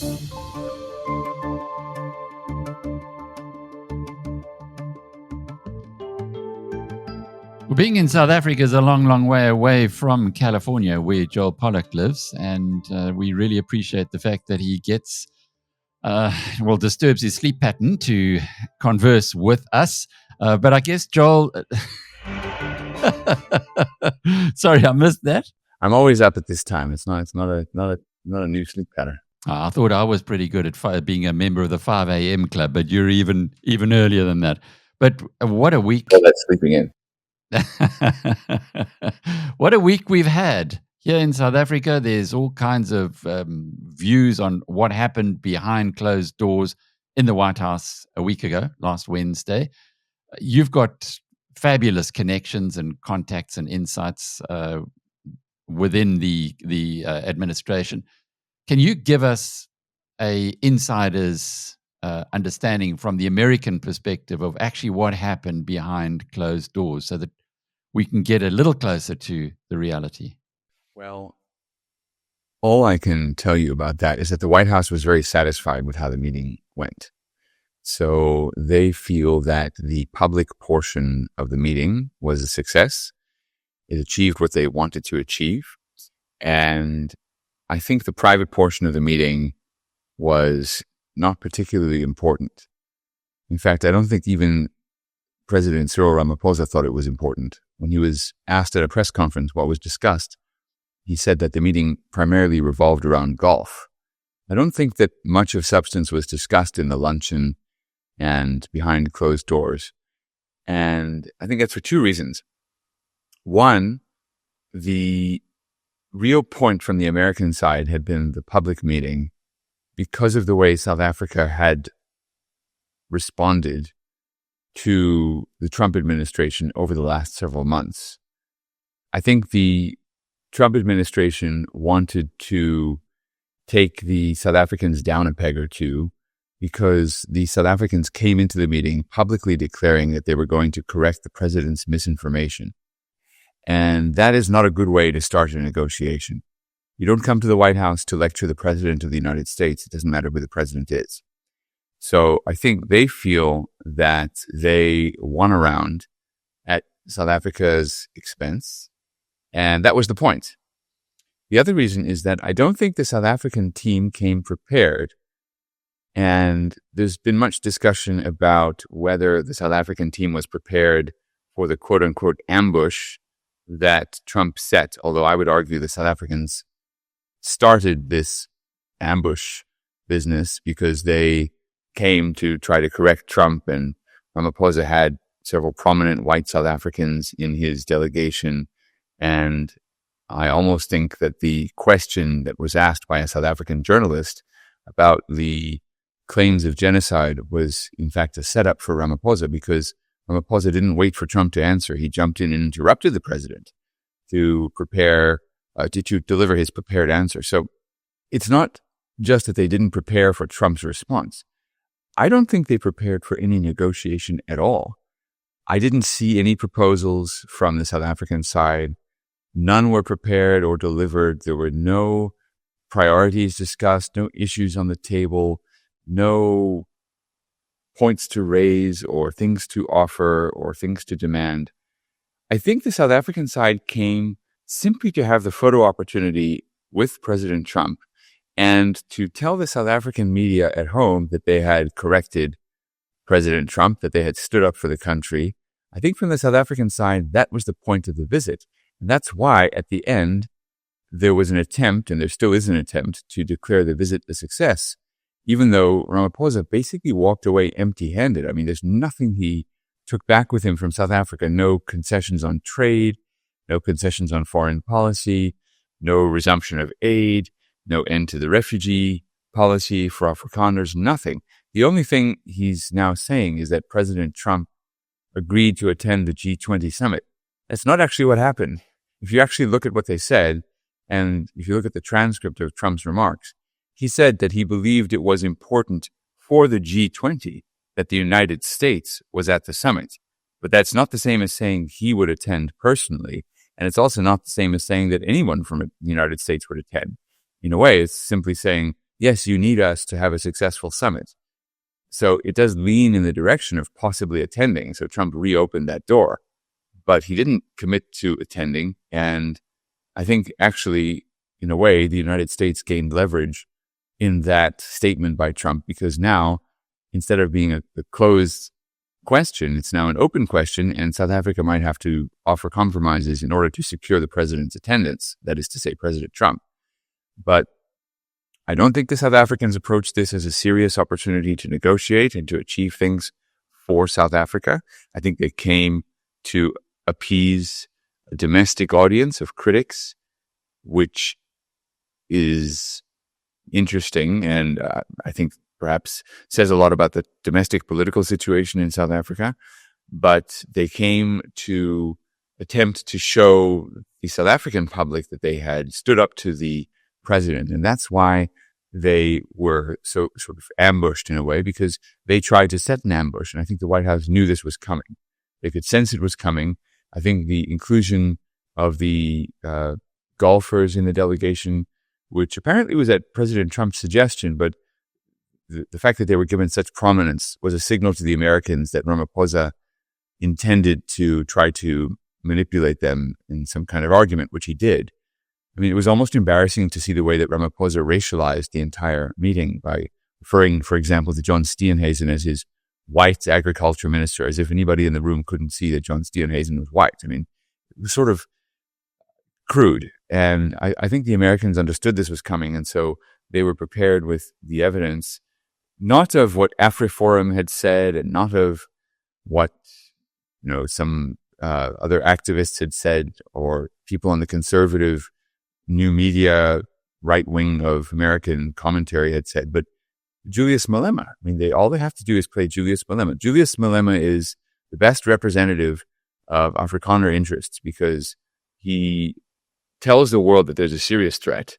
Well, being in South Africa is a long, long way away from California, where Joel Pollak lives, and we really appreciate the fact that he gets, disturbs his sleep pattern to converse with us. But I guess, Joel, sorry, I missed that. I'm always up at this time. It's not a new sleep pattern. I thought I was pretty good at being a member of the 5 a.m. club, but you're even earlier than that. But what a week! Well, that's sleeping in. What a week we've had here in South Africa. There's all kinds of views on what happened behind closed doors in the White House a week ago, last Wednesday. You've got fabulous connections and contacts and insights within the administration. Can you give us a insider's understanding from the American perspective of actually what happened behind closed doors, so that we can get a little closer to the reality? Well, all I can tell you about that is that the White House was very satisfied with how the meeting went. So they feel that the public portion of the meeting was a success. It achieved what they wanted to achieve. And I think the private portion of the meeting was not particularly important. In fact, I don't think even President Cyril Ramaphosa thought it was important. When he was asked at a press conference what was discussed, he said that the meeting primarily revolved around golf. I don't think that much of substance was discussed in the luncheon and behind closed doors. And I think that's for two reasons. One, the real point from the American side had been the public meeting because of the way South Africa had responded to the Trump administration over the last several months. I think the Trump administration wanted to take the South Africans down a peg or two because the South Africans came into the meeting publicly declaring that they were going to correct the president's misinformation. And that is not a good way to start a negotiation. You don't come to the White House to lecture the president of the United States. It doesn't matter who the president is. So I think they feel that they won a round at South Africa's expense. And that was the point. The other reason is that I don't think the South African team came prepared. And there's been much discussion about whether the South African team was prepared for the quote unquote ambush that Trump set. Although I would argue the South Africans started this ambush business because they came to try to correct Trump, and Ramaphosa had several prominent white South Africans in his delegation. And I almost think that the question that was asked by a South African journalist about the claims of genocide was in fact a setup for Ramaphosa, because Ramaphosa didn't wait for Trump to answer. He jumped in and interrupted the president to prepare, to deliver his prepared answer. So it's not just that they didn't prepare for Trump's response. I don't think they prepared for any negotiation at all. I didn't see any proposals from the South African side. None were prepared or delivered. There were no priorities discussed, no issues on the table, no points to raise or things to offer or things to demand. I think the South African side came simply to have the photo opportunity with President Trump and to tell the South African media at home that they had corrected President Trump, that they had stood up for the country. I think from the South African side, that was the point of the visit. And that's why at the end, there was an attempt, and there still is an attempt, to declare the visit a success, even though Ramaphosa basically walked away empty-handed. I mean, there's nothing he took back with him from South Africa. No concessions on trade, no concessions on foreign policy, no resumption of aid, no end to the refugee policy for Afrikaners, nothing. The only thing he's now saying is that President Trump agreed to attend the G20 summit. That's not actually what happened. If you actually look at what they said, and if you look at the transcript of Trump's remarks, he said that he believed it was important for the G20 that the United States was at the summit. But that's not the same as saying he would attend personally. And it's also not the same as saying that anyone from the United States would attend. In a way, it's simply saying yes, you need us to have a successful summit. So it does lean in the direction of possibly attending. So Trump reopened that door, but he didn't commit to attending. And I think actually, in a way, the United States gained leverage in that statement by Trump, because now, instead of being a closed question, it's now an open question, and South Africa might have to offer compromises in order to secure the president's attendance, that is to say, President Trump. But I don't think the South Africans approached this as a serious opportunity to negotiate and to achieve things for South Africa. I think they came to appease a domestic audience of critics, which is interesting, and I think perhaps says a lot about the domestic political situation in South Africa. But they came to attempt to show the South African public that they had stood up to the president. And that's why they were so sort of ambushed in a way, because they tried to set an ambush. And I think the White House knew this was coming. They could sense it was coming. I think the inclusion of the golfers in the delegation, which apparently was at President Trump's suggestion, but the fact that they were given such prominence was a signal to the Americans that Ramaphosa intended to try to manipulate them in some kind of argument, which he did. I mean, it was almost embarrassing to see the way that Ramaphosa racialized the entire meeting by referring, for example, to John Steenhuisen as his white agriculture minister, as if anybody in the room couldn't see that John Steenhuisen was white. I mean, it was sort of crude. And I think the Americans understood this was coming, and so they were prepared with the evidence, not of what AfriForum had said and not of what, some other activists had said or people on the conservative new media right wing of American commentary had said, but Julius Malema. I mean, all they have to do is play Julius Malema. Julius Malema is the best representative of Afrikaner interests because he tells the world that there's a serious threat,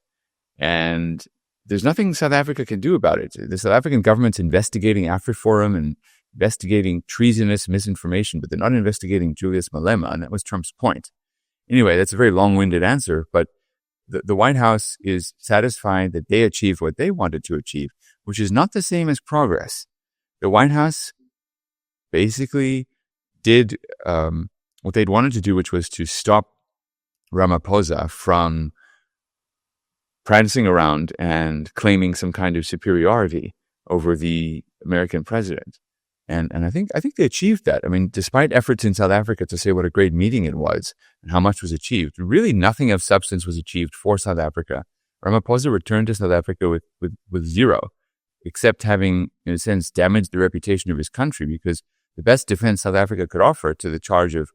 and there's nothing South Africa can do about it. The South African government's investigating AfriForum and investigating treasonous misinformation, but they're not investigating Julius Malema, and that was Trump's point. Anyway, that's a very long-winded answer, but the White House is satisfied that they achieved what they wanted to achieve, which is not the same as progress. The White House basically did what they'd wanted to do, which was to stop Ramaphosa from prancing around and claiming some kind of superiority over the American president. And I think they achieved that. I mean, despite efforts in South Africa to say what a great meeting it was and how much was achieved, really nothing of substance was achieved for South Africa. Ramaphosa returned to South Africa with zero, except having, in a sense, damaged the reputation of his country, because the best defense South Africa could offer to the charge of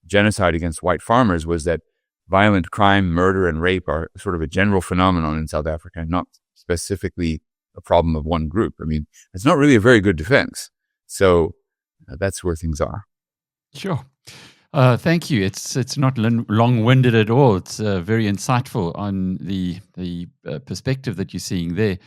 genocide against white farmers was that violent crime, murder, and rape are sort of a general phenomenon in South Africa, not specifically a problem of one group. I mean, it's not really a very good defense. So that's where things are. Sure. Thank you. It's not long-winded at all. It's very insightful on the perspective that you're seeing there.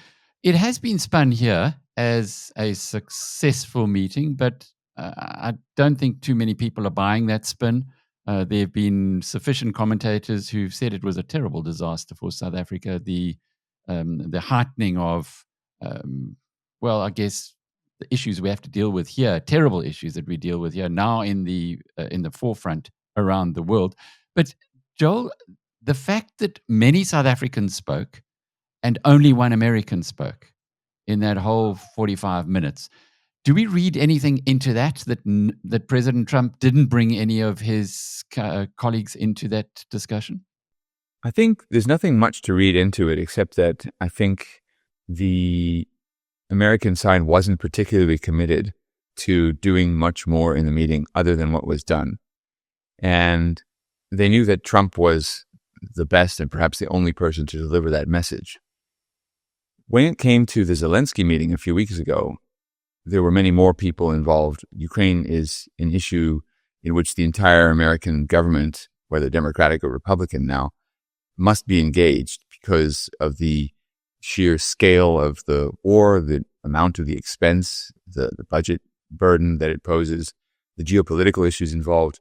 It has been spun here as a successful meeting, but I don't think too many people are buying that spin. There have been sufficient commentators who've said it was a terrible disaster for South Africa. The heightening of, I guess, the issues we have to deal with here, terrible issues that we deal with here now in the forefront around the world. But Joel, the fact that many South Africans spoke and only one American spoke in that whole 45 minutes, do we read anything into that President Trump didn't bring any of his colleagues into that discussion? I think there's nothing much to read into it, except that I think the American side wasn't particularly committed to doing much more in the meeting other than what was done. And they knew that Trump was the best and perhaps the only person to deliver that message. When it came to the Zelensky meeting a few weeks ago, there were many more people involved. Ukraine is an issue in which the entire American government, whether Democratic or Republican now, must be engaged because of the sheer scale of the war, the amount of the expense, the budget burden that it poses, the geopolitical issues involved.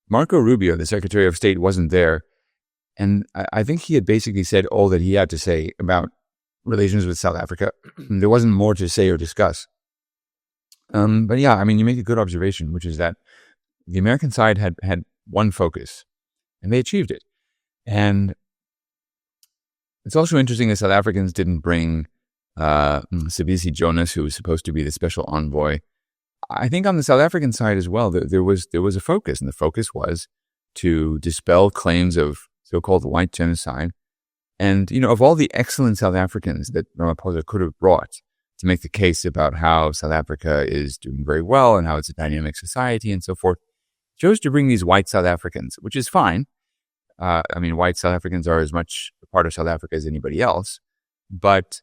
Marco Rubio, the Secretary of State, wasn't there. And I think he had basically said all that he had to say about relations with South Africa. There wasn't more to say or discuss. But yeah, I mean, you make a good observation, which is that the American side had one focus, and they achieved it. And it's also interesting that South Africans didn't bring Sibisi Jonas, who was supposed to be the special envoy. I think on the South African side as well, there was a focus, and the focus was to dispel claims of so-called white genocide. And, of all the excellent South Africans that Ramaphosa could have brought to make the case about how South Africa is doing very well and how it's a dynamic society and so forth, chose to bring these white South Africans, which is fine. White South Africans are as much a part of South Africa as anybody else, but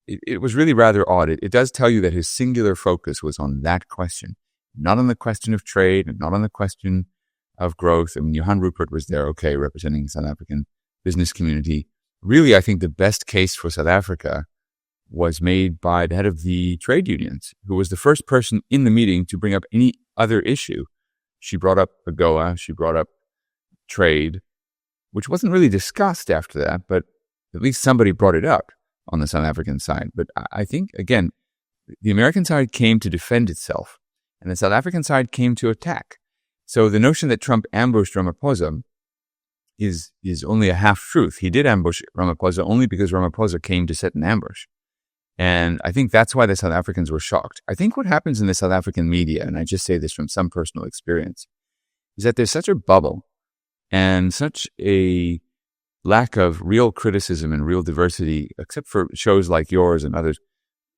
it was really rather odd. It does tell you that his singular focus was on that question, not on the question of trade and not on the question of growth. I mean, Johan Rupert was there, representing the South African business community. Really, I think the best case for South Africa was made by the head of the trade unions, who was the first person in the meeting to bring up any other issue. She brought up AGOA, she brought up trade, which wasn't really discussed after that, but at least somebody brought it up on the South African side. But I think, again, the American side came to defend itself, and the South African side came to attack. So the notion that Trump ambushed Ramaphosa is only a half-truth. He did ambush Ramaphosa only because Ramaphosa came to set an ambush. And I think that's why the South Africans were shocked. I think what happens in the South African media, and I just say this from some personal experience, is that there's such a bubble and such a lack of real criticism and real diversity, except for shows like yours and others.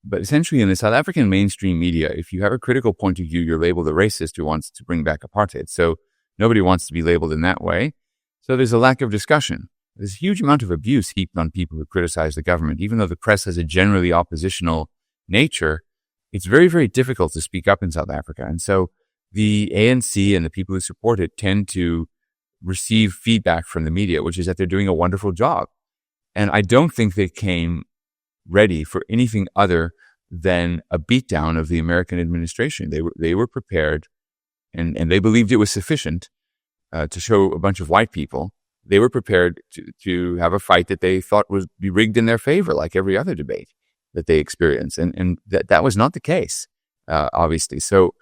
But essentially in the South African mainstream media, if you have a critical point of view, you're labeled a racist who wants to bring back apartheid. So nobody wants to be labeled in that way. So there's a lack of discussion. There's a huge amount of abuse heaped on people who criticize the government. Even though the press has a generally oppositional nature, it's very, very difficult to speak up in South Africa. And so the ANC and the people who support it tend to receive feedback from the media, which is that they're doing a wonderful job. And I don't think they came ready for anything other than a beatdown of the American administration. They were prepared, and they believed it was sufficient to show a bunch of white people. They were prepared to have a fight that they thought would be rigged in their favor, like every other debate that they experienced. And that was not the case, obviously. So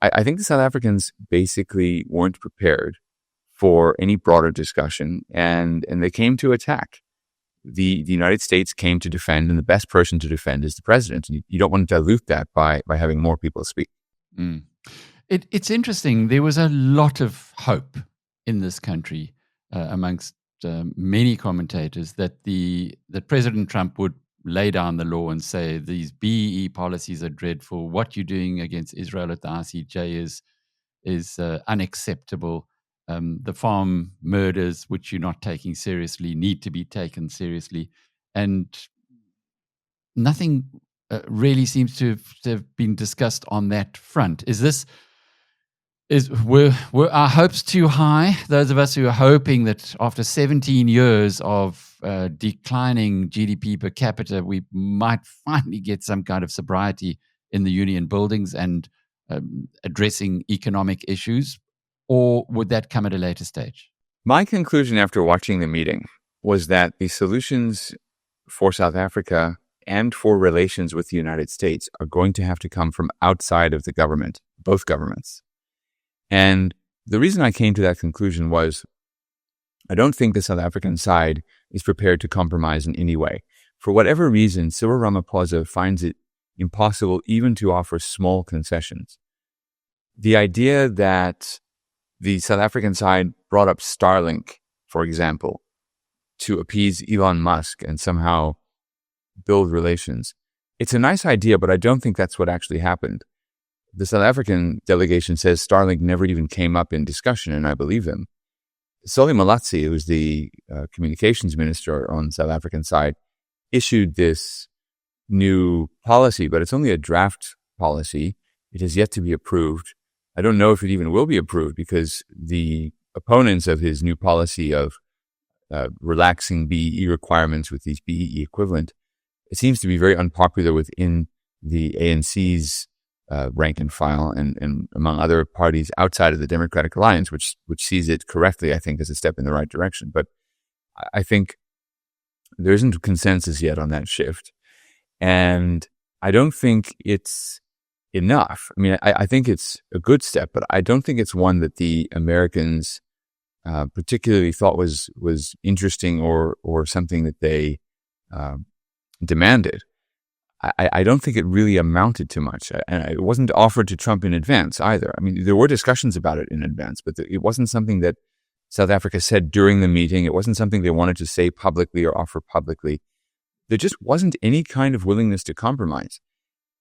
I think the South Africans basically weren't prepared for any broader discussion, and they came to attack. The United States came to defend, and the best person to defend is the president. You don't want to dilute that by having more people speak. Mm. It's interesting. There was a lot of hope in this country amongst many commentators that President Trump would lay down the law and say these BEE policies are dreadful. What you're doing against Israel at the ICJ is unacceptable. The farm murders, which you're not taking seriously, need to be taken seriously. And nothing really seems to have been discussed on that front. Were our hopes too high? Those of us who are hoping that after 17 years of declining GDP per capita, we might finally get some kind of sobriety in the union buildings and addressing economic issues, or would that come at a later stage? My conclusion after watching the meeting was that the solutions for South Africa and for relations with the United States are going to have to come from outside of the government, both governments. And the reason I came to that conclusion was I don't think the South African side is prepared to compromise in any way. For whatever reason, Cyril Ramaphosa finds it impossible even to offer small concessions. The idea that the South African side brought up Starlink, for example, to appease Elon Musk and somehow build relations. It's a nice idea, but I don't think that's what actually happened. The South African delegation says Starlink never even came up in discussion, and I believe them. Solly Malatsi, who's the communications minister on the South African side, issued this new policy, but it's only a draft policy. It has yet to be approved. I don't know if it even will be approved because the opponents of his new policy of relaxing BEE requirements with these BEE equivalent, it seems to be very unpopular within the ANC's rank and file and among other parties outside of the Democratic Alliance, which sees it correctly, I think, as a step in the right direction. But I think there isn't consensus yet on that shift. And I don't think it's enough. I mean, I think it's a good step, but I don't think it's one that the Americans particularly thought was interesting or something that they demanded. I don't think it really amounted to much. And it wasn't offered to Trump in advance either. I mean, there were discussions about it in advance, but it wasn't something that South Africa said during the meeting. It wasn't something they wanted to say publicly or offer publicly. There just wasn't any kind of willingness to compromise.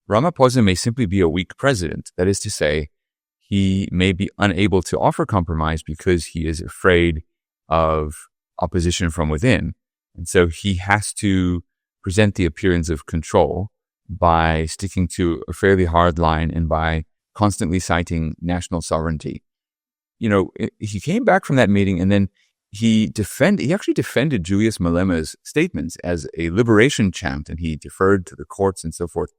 Ramaphosa may simply be a weak president. That is to say, he may be unable to offer compromise because he is afraid of opposition from within. And so he has to present the appearance of control by sticking to a fairly hard line and by constantly citing national sovereignty. You know, he came back from that meeting and then he actually defended Julius Malema's statements as a liberation chant, and he deferred to the courts and so forth.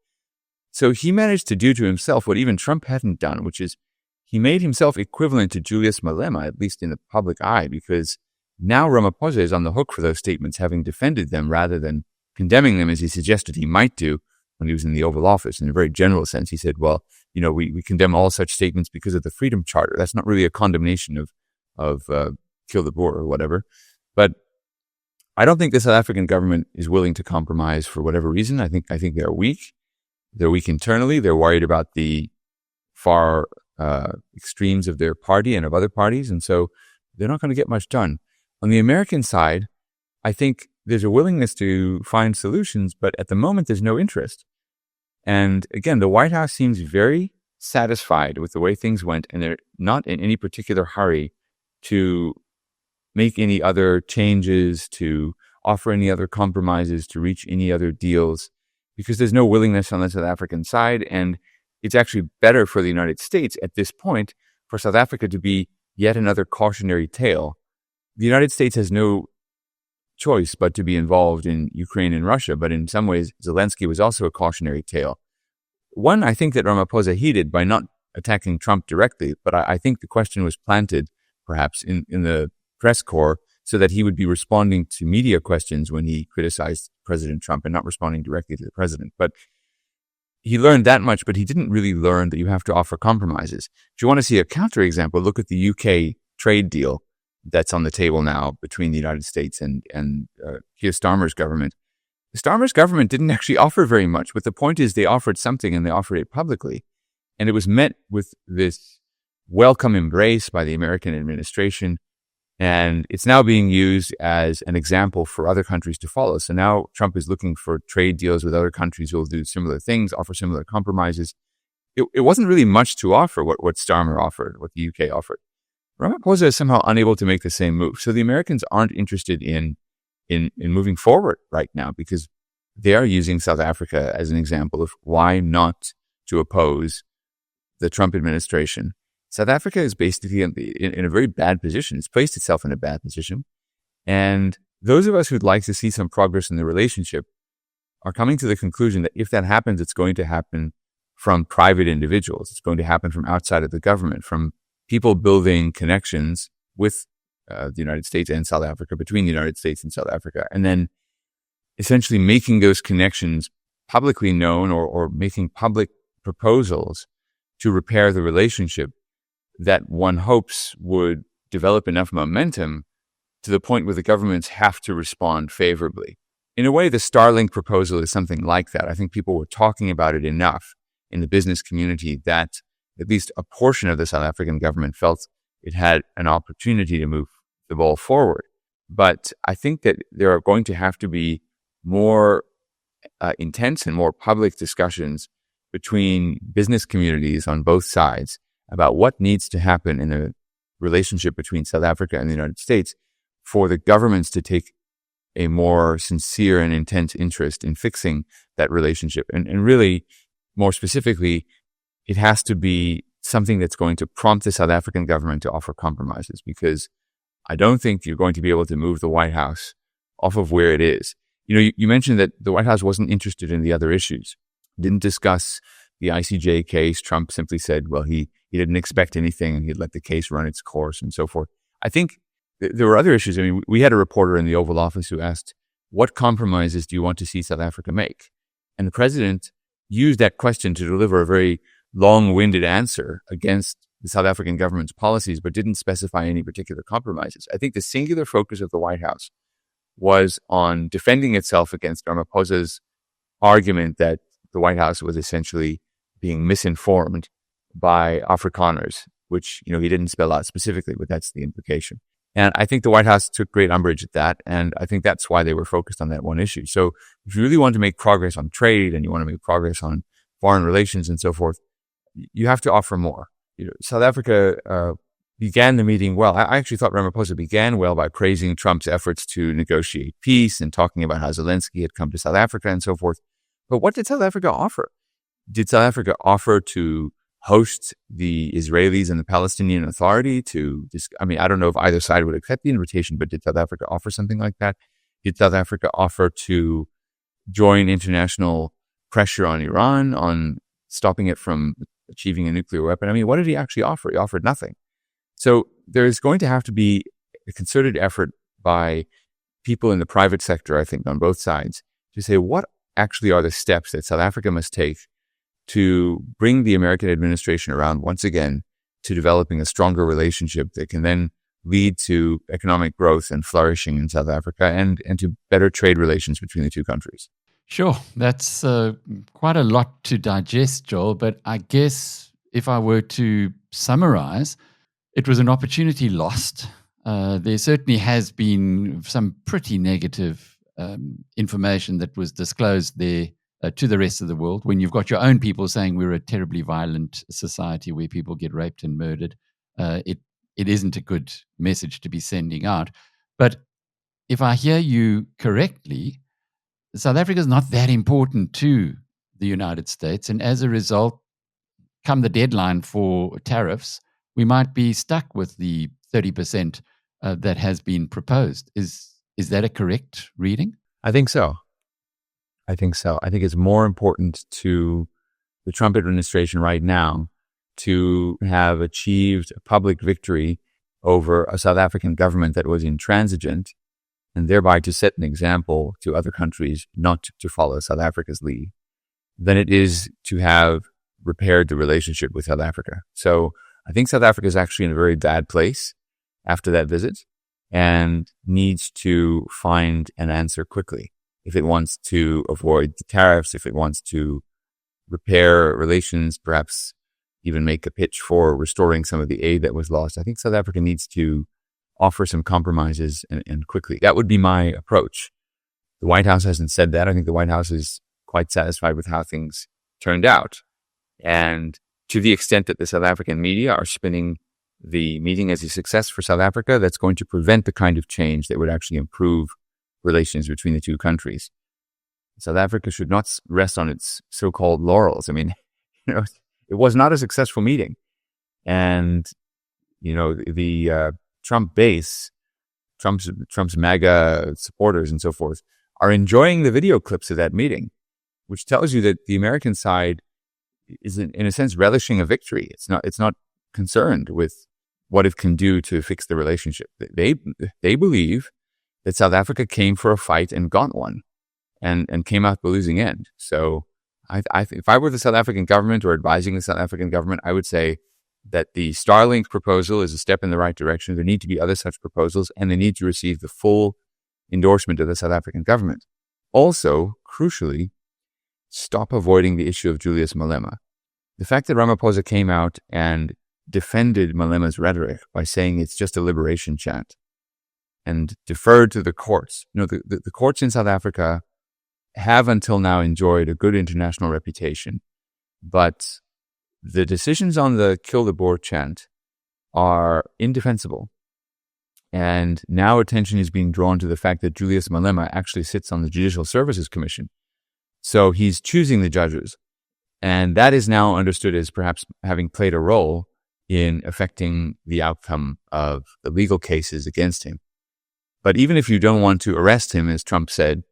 So he managed to do to himself what even Trump hadn't done, which is he made himself equivalent to Julius Malema, at least in the public eye, because now Ramaphosa is on the hook for those statements, having defended them rather than condemning them as he suggested he might do when he was in the Oval Office. In a very general sense, he said, well, you know, we condemn all such statements because of the Freedom Charter. That's not really a condemnation of kill the Boer or whatever. But I don't think the South African government is willing to compromise for whatever reason. I think they're weak. They're weak internally. They're worried about the far extremes of their party and of other parties. And so they're not going to get much done. On the American side, I think there's a willingness to find solutions, but at the moment, there's no interest. And again, the White House seems very satisfied with the way things went, and they're not in any particular hurry to make any other changes, to offer any other compromises, to reach any other deals, because there's no willingness on the South African side. And it's actually better for the United States at this point for South Africa to be yet another cautionary tale. The United States has no choice but to be involved in Ukraine and Russia, but in some ways, Zelensky was also a cautionary tale. One, I think that Ramaphosa heeded by not attacking Trump directly, but I think the question was planted, perhaps, in the press corps so that he would be responding to media questions when he criticized President Trump and not responding directly to the president. But he learned that much, but he didn't really learn that you have to offer compromises. If you want to see a counterexample, look at the UK trade deal that's on the table now between the United States and Keir Starmer's government. The Starmer's government didn't actually offer very much, but the point is they offered something and they offered it publicly. And it was met with this welcome embrace by the American administration. And it's now being used as an example for other countries to follow. So now Trump is looking for trade deals with other countries who will do similar things, offer similar compromises. It wasn't really much to offer what Starmer offered, what the UK offered. Ramaphosa is somehow unable to make the same move. So the Americans aren't interested in moving forward right now because they are using South Africa as an example of why not to oppose the Trump administration. South Africa is basically in a very bad position. It's placed itself in a bad position. And those of us who'd like to see some progress in the relationship are coming to the conclusion that if that happens, it's going to happen from private individuals. It's going to happen from outside of the government, from people building connections with the United States and South Africa, between the United States and South Africa, and then essentially making those connections publicly known or making public proposals to repair the relationship that one hopes would develop enough momentum to the point where the governments have to respond favorably. In a way, the Starlink proposal is something like that. I think people were talking about it enough in the business community that at least a portion of the South African government felt it had an opportunity to move the ball forward. But I think that there are going to have to be more intense and more public discussions between business communities on both sides about what needs to happen in the relationship between South Africa and the United States for the governments to take a more sincere and intense interest in fixing that relationship. And really, more specifically, it has to be something that's going to prompt the South African government to offer compromises, because I don't think you're going to be able to move the White House off of where it is. You know, you mentioned that the White House wasn't interested in the other issues, didn't discuss the ICJ case. Trump simply said, well, he didn't expect anything and he'd let the case run its course and so forth. I think there were other issues. I mean, we had a reporter in the Oval Office who asked, what compromises do you want to see South Africa make? And the president used that question to deliver a very long-winded answer against the South African government's policies, but didn't specify any particular compromises. I think the singular focus of the White House was on defending itself against Ramaphosa's argument that the White House was essentially being misinformed by Afrikaners, which, he didn't spell out specifically, but that's the implication. And I think the White House took great umbrage at that. And I think that's why they were focused on that one issue. So if you really want to make progress on trade and you want to make progress on foreign relations and so forth, you have to offer more. South Africa began the meeting well. I actually thought Ramaphosa began well by praising Trump's efforts to negotiate peace and talking about how Zelensky had come to South Africa and so forth. But what did South Africa offer? Did South Africa offer to host the Israelis and the Palestinian Authority I don't know if either side would accept the invitation, but did South Africa offer something like that? Did South Africa offer to join international pressure on Iran on stopping it from achieving a nuclear weapon? What did he actually offer? He offered nothing. So there's going to have to be a concerted effort by people in the private sector, I think, on both sides, to say what actually are the steps that South Africa must take to bring the American administration around once again to developing a stronger relationship that can then lead to economic growth and flourishing in South Africa and to better trade relations between the two countries. Sure, that's quite a lot to digest, Joel, but I guess if I were to summarize, it was an opportunity lost. There certainly has been some pretty negative information that was disclosed there to the rest of the world, when you've got your own people saying we're a terribly violent society where people get raped and murdered. It isn't a good message to be sending out. But if I hear you correctly, South Africa is not that important to the United States. And as a result, come the deadline for tariffs, we might be stuck with the 30% that has been proposed. Is that a correct reading? I think so. I think it's more important to the Trump administration right now to have achieved a public victory over a South African government that was intransigent, and thereby to set an example to other countries not to follow South Africa's lead, than it is to have repaired the relationship with South Africa. So I think South Africa is actually in a very bad place after that visit and needs to find an answer quickly. If it wants to avoid the tariffs, if it wants to repair relations, perhaps even make a pitch for restoring some of the aid that was lost, I think South Africa needs to offer some compromises and quickly. That would be my approach. The White House hasn't said that. I think the White House is quite satisfied with how things turned out. And to the extent that the South African media are spinning the meeting as a success for South Africa, that's going to prevent the kind of change that would actually improve relations between the two countries. South Africa should not rest on its so-called laurels. It was not a successful meeting. And, the Trump base, Trump's MAGA supporters and so forth, are enjoying the video clips of that meeting, which tells you that the American side is in a sense relishing a victory. It's not concerned with what it can do to fix the relationship. They believe that South Africa came for a fight and got one and came out the losing end. So if I were the South African government or advising the South African government, I would say that the Starlink proposal is a step in the right direction. There need to be other such proposals, and they need to receive the full endorsement of the South African government. Also, crucially, stop avoiding the issue of Julius Malema. The fact that Ramaphosa came out and defended Malema's rhetoric by saying it's just a liberation chant and deferred to the courts. The courts in South Africa have until now enjoyed a good international reputation, but the decisions on the Kill the Boer chant are indefensible. And now attention is being drawn to the fact that Julius Malema actually sits on the Judicial Services Commission. So he's choosing the judges. And that is now understood as perhaps having played a role in affecting the outcome of the legal cases against him. But even if you don't want to arrest him, as Trump said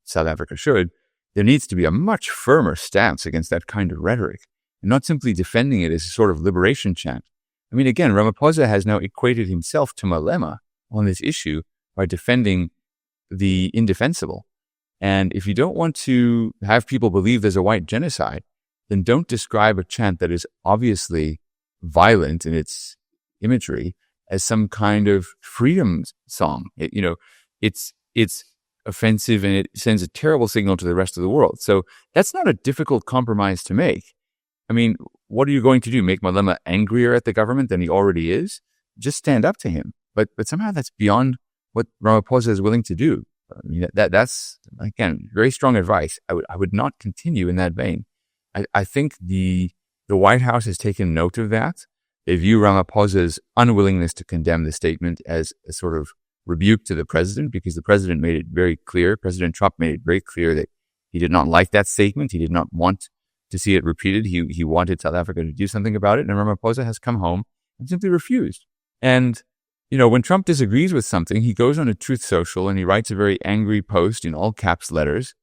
South Africa should, there needs to be a much firmer stance against that kind of rhetoric, and not simply defending it as a sort of liberation chant. Again, Ramaphosa has now equated himself to Malema on this issue by defending the indefensible. And if you don't want to have people believe there's a white genocide, then don't describe a chant that is obviously violent in its imagery as some kind of freedom song. It's offensive and it sends a terrible signal to the rest of the world. So that's not a difficult compromise to make. I mean, what are you going to do? Make Malema angrier at the government than he already is? Just stand up to him. But somehow that's beyond what Ramaphosa is willing to do. I mean, that's, again, very strong advice. I would not continue in that vein. I think the White House has taken note of that. They view Ramaphosa's unwillingness to condemn the statement as a sort of rebuke to the president, because the president made it very clear, President Trump made it very clear that he did not like that statement. He did not want to see it repeated. He wanted South Africa to do something about it. And Ramaphosa has come home and simply refused. And, when Trump disagrees with something, he goes on a Truth Social and he writes a very angry post in all caps letters.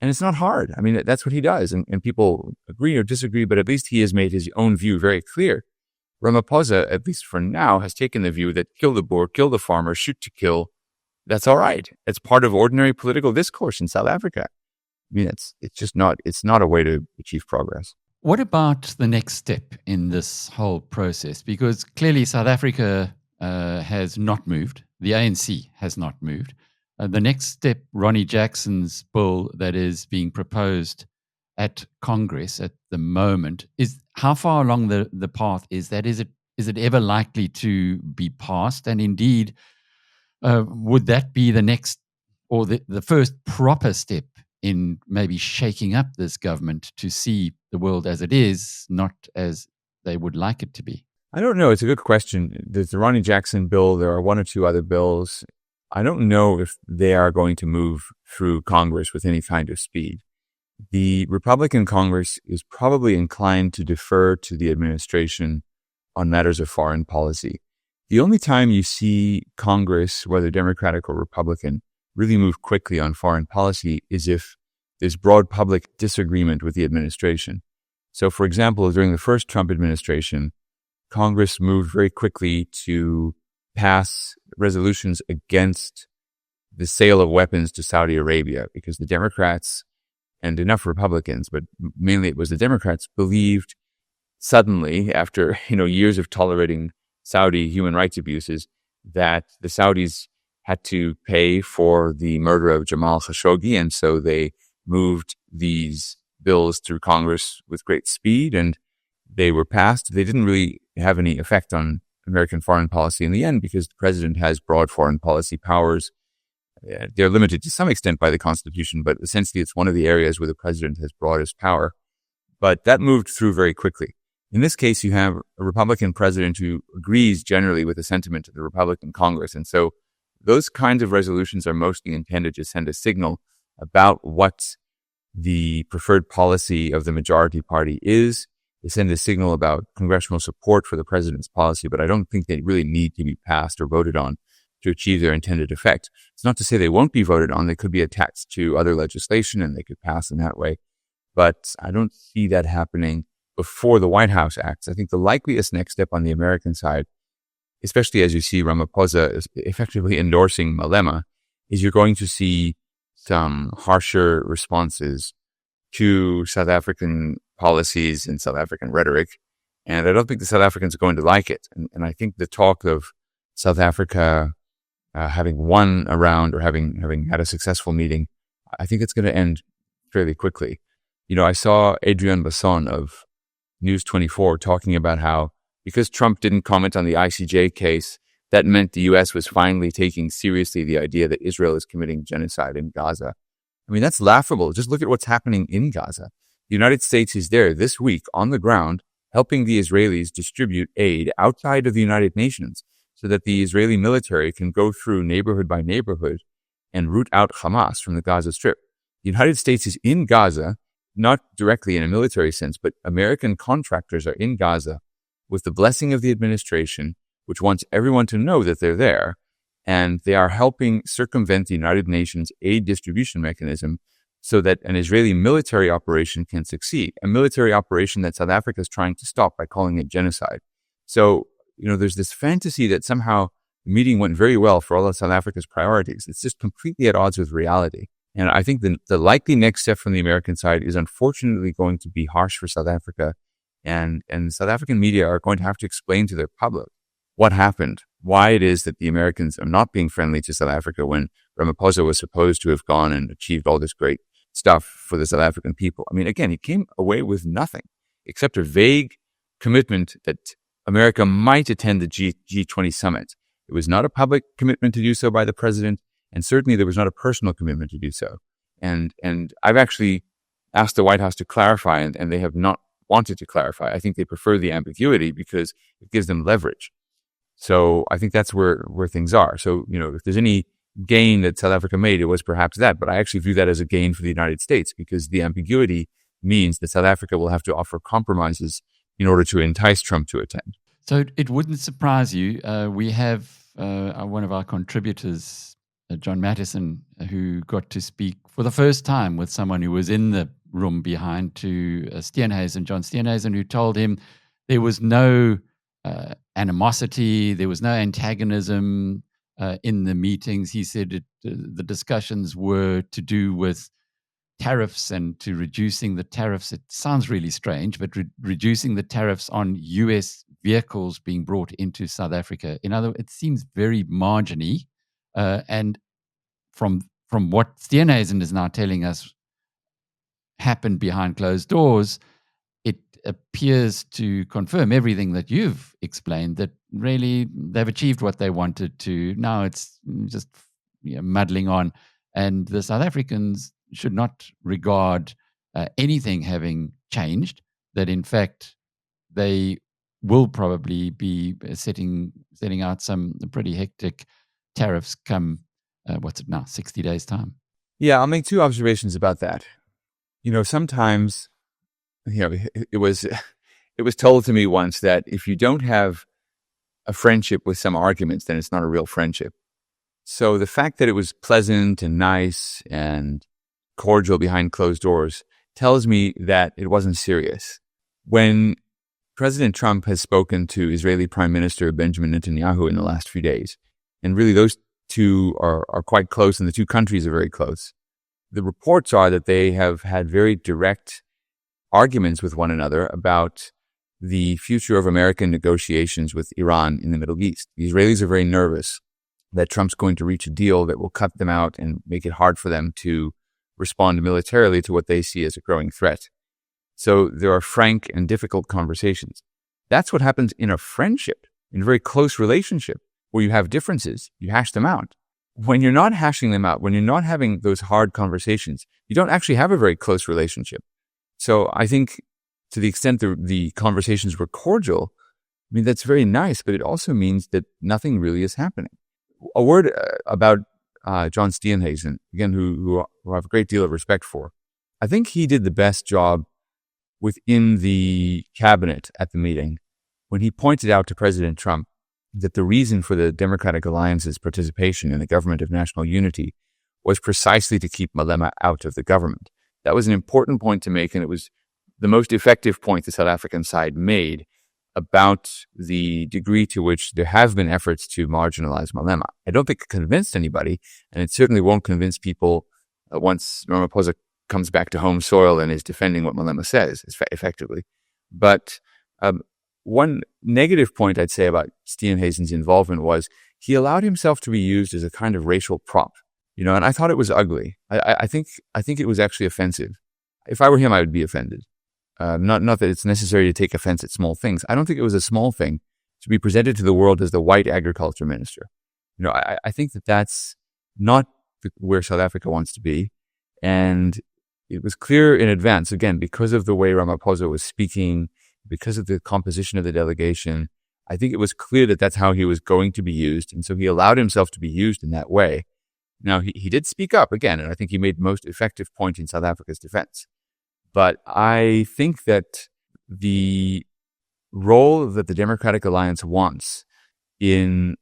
And it's not hard. I mean, that's what he does. And people agree or disagree, but at least he has made his own view very clear. Ramaphosa, at least for now, has taken the view that kill the Boer, kill the farmer, shoot to kill. That's all right. It's part of ordinary political discourse in South Africa. I mean, it's not a way to achieve progress. What about the next step in this whole process? Because clearly South Africa has not moved. The ANC has not moved. The next step, Ronnie Jackson's bill that is being proposed at Congress at the moment, is how far along the path is that? Is it ever likely to be passed? And indeed, would that be the next or the first proper step in maybe shaking up this government to see the world as it is, not as they would like it to be? I don't know. It's a good question. There's the Ronnie Jackson bill. There are one or two other bills. I don't know if they are going to move through Congress with any kind of speed. The Republican Congress is probably inclined to defer to the administration on matters of foreign policy. The only time you see Congress, whether Democratic or Republican, really move quickly on foreign policy is if there's broad public disagreement with the administration. So, for example, during the first Trump administration, Congress moved very quickly to pass resolutions against the sale of weapons to Saudi Arabia because the Democrats and enough Republicans, but mainly it was the Democrats, believed suddenly, after years of tolerating Saudi human rights abuses, that the Saudis had to pay for the murder of Jamal Khashoggi, and so they moved these bills through Congress with great speed, and they were passed. They didn't really have any effect on American foreign policy in the end because the president has broad foreign policy powers. They're limited to some extent by the Constitution, but essentially it's one of the areas where the president has broadest power. But that moved through very quickly. In this case, you have a Republican president who agrees generally with the sentiment of the Republican Congress. And so those kinds of resolutions are mostly intended to send a signal about what the preferred policy of the majority party is. They send a signal about congressional support for the president's policy, but I don't think they really need to be passed or voted on to achieve their intended effect. It's not to say they won't be voted on. They could be attached to other legislation and they could pass in that way. But I don't see that happening before the White House acts. I think the likeliest next step on the American side, especially as you see Ramaphosa is effectively endorsing Malema, is you're going to see some harsher responses to South African policies and South African rhetoric. And I don't think the South Africans are going to like it. And I think the talk of South Africa having won a round or having had a successful meeting, I think it's going to end fairly quickly. I saw Adrian Basson of News 24 talking about how because Trump didn't comment on the ICJ case, that meant the U.S. was finally taking seriously the idea that Israel is committing genocide in Gaza. I mean, that's laughable. Just look at what's happening in Gaza. The United States is there this week on the ground helping the Israelis distribute aid outside of the United Nations so that the Israeli military can go through neighborhood by neighborhood and root out Hamas from the Gaza Strip. The United States is in Gaza, not directly in a military sense, but American contractors are in Gaza with the blessing of the administration, which wants everyone to know that they're there, and they are helping circumvent the United Nations aid distribution mechanism so that an Israeli military operation can succeed, a military operation that South Africa is trying to stop by calling it genocide. So, there's this fantasy that somehow the meeting went very well for all of South Africa's priorities. It's just completely at odds with reality. And I think the likely next step from the American side is unfortunately going to be harsh for South Africa. And South African media are going to have to explain to their public what happened, why it is that the Americans are not being friendly to South Africa when Ramaphosa was supposed to have gone and achieved all this great stuff for the South African people. I mean, again, he came away with nothing except a vague commitment that America might attend the G20 summit. It was not a public commitment to do so by the president, and certainly there was not a personal commitment to do so. And I've actually asked the White House to clarify, and they have not wanted to clarify. I think they prefer the ambiguity because it gives them leverage. So I think that's where things are. So, if there's any gain that South Africa made, it was perhaps that. But I actually view that as a gain for the United States because the ambiguity means that South Africa will have to offer compromises in order to entice Trump to attend. So it wouldn't surprise you. We have one of our contributors, John Mattison, who got to speak for the first time with someone who was in the room behind to Steenhuisen, John Steenhuisen, who told him there was no animosity, there was no antagonism in the meetings. He said the discussions were to do with tariffs and to reducing the tariffs. It sounds really strange, but reducing the tariffs on U.S. vehicles being brought into South Africa. In other words, it seems very marginal. And from what Steenhuisen is now telling us happened behind closed doors, it appears to confirm everything that you've explained, that really they've achieved what they wanted to. Now it's just muddling on. And the South Africans should not regard anything having changed, that in fact they will probably be setting out some pretty hectic tariffs come, 60 days' time. Yeah, I'll make two observations about that. Sometimes, it was told to me once that if you don't have a friendship with some arguments, then it's not a real friendship. So the fact that it was pleasant and nice and cordial behind closed doors tells me that it wasn't serious. When President Trump has spoken to Israeli Prime Minister Benjamin Netanyahu in the last few days, and really those two are quite close and the two countries are very close, the reports are that they have had very direct arguments with one another about the future of American negotiations with Iran in the Middle East. The Israelis are very nervous that Trump's going to reach a deal that will cut them out and make it hard for them to respond militarily to what they see as a growing threat. So there are frank and difficult conversations. That's what happens in a friendship, in a very close relationship, where you have differences, you hash them out. When you're not hashing them out, when you're not having those hard conversations, you don't actually have a very close relationship. So I think to the extent the conversations were cordial, that's very nice, but it also means that nothing really is happening. A word about John Steenhuisen, again, who I have a great deal of respect for. I think he did the best job within the cabinet at the meeting when he pointed out to President Trump that the reason for the Democratic Alliance's participation in the government of national unity was precisely to keep Malema out of the government. That was an important point to make, and it was the most effective point the South African side made about the degree to which there have been efforts to marginalize Malema. I don't think it convinced anybody, and it certainly won't convince people once Ramaphosa comes back to home soil and is defending what Malema says, effectively. But one negative point I'd say about Steenhuisen's involvement was he allowed himself to be used as a kind of racial prop, and I thought it was ugly. I think it was actually offensive. If I were him, I would be offended. Not that it's necessary to take offense at small things. I don't think it was a small thing to be presented to the world as the white agriculture minister. I think that's not where South Africa wants to be. And it was clear in advance, again, because of the way Ramaphosa was speaking, because of the composition of the delegation, I think it was clear that that's how he was going to be used. And so he allowed himself to be used in that way. Now, he did speak up again, and I think he made the most effective point in South Africa's defense. But I think that the role that the Democratic Alliance wants in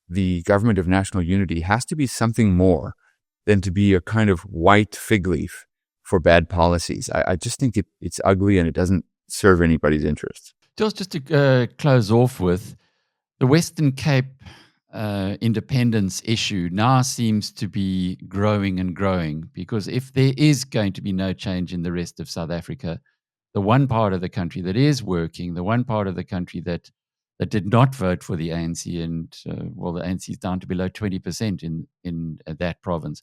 the government of national unity has to be something more than to be a kind of white fig leaf for bad policies. I just think it's ugly and it doesn't serve anybody's interests. Just to close off with, the Western Cape independence issue now seems to be growing and growing, because if there is going to be no change in the rest of South Africa, the one part of the country that is working, the one part of the country that did not vote for the ANC, and the ANC is down to below 20% in that province,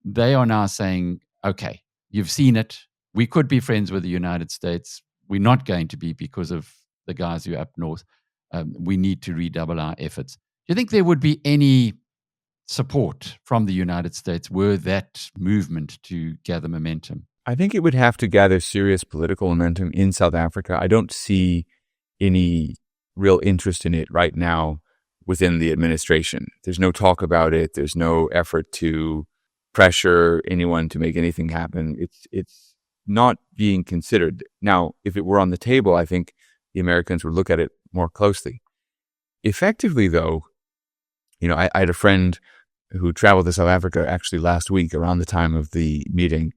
they are now saying, okay, you've seen it. We could be friends with the United States. We're not going to be because of the guys who are up north. We need to redouble our efforts. Do you think there would be any support from the United States were that movement to gather momentum? I think it would have to gather serious political momentum in South Africa. I don't see any real interest in it right now within the administration. There's no talk about it. There's no effort to pressure anyone to make anything happen. It's not being considered. Now, if it were on the table, I think the Americans would look at it more closely. Effectively, though, I had a friend who traveled to South Africa actually last week around the time of the meeting.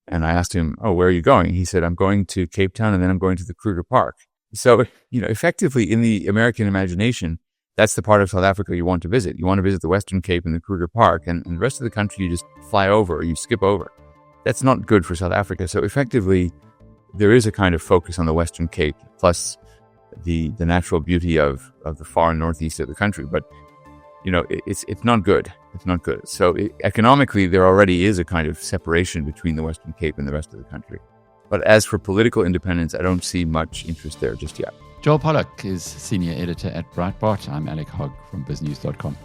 And I asked him, oh, where are you going? He said, I'm going to Cape Town and then I'm going to the Kruger Park. So, effectively in the American imagination, that's the part of South Africa you want to visit. You want to visit the Western Cape and the Kruger Park, and the rest of the country you just fly over or you skip over. That's not good for South Africa. So effectively, there is a kind of focus on the Western Cape, plus the natural beauty of the far northeast of the country. But, it's not good. It's not good. So economically, there already is a kind of separation between the Western Cape and the rest of the country. But as for political independence, I don't see much interest there just yet. Joel Pollak is senior editor at Breitbart. I'm Alec Hogg from BizNews.com.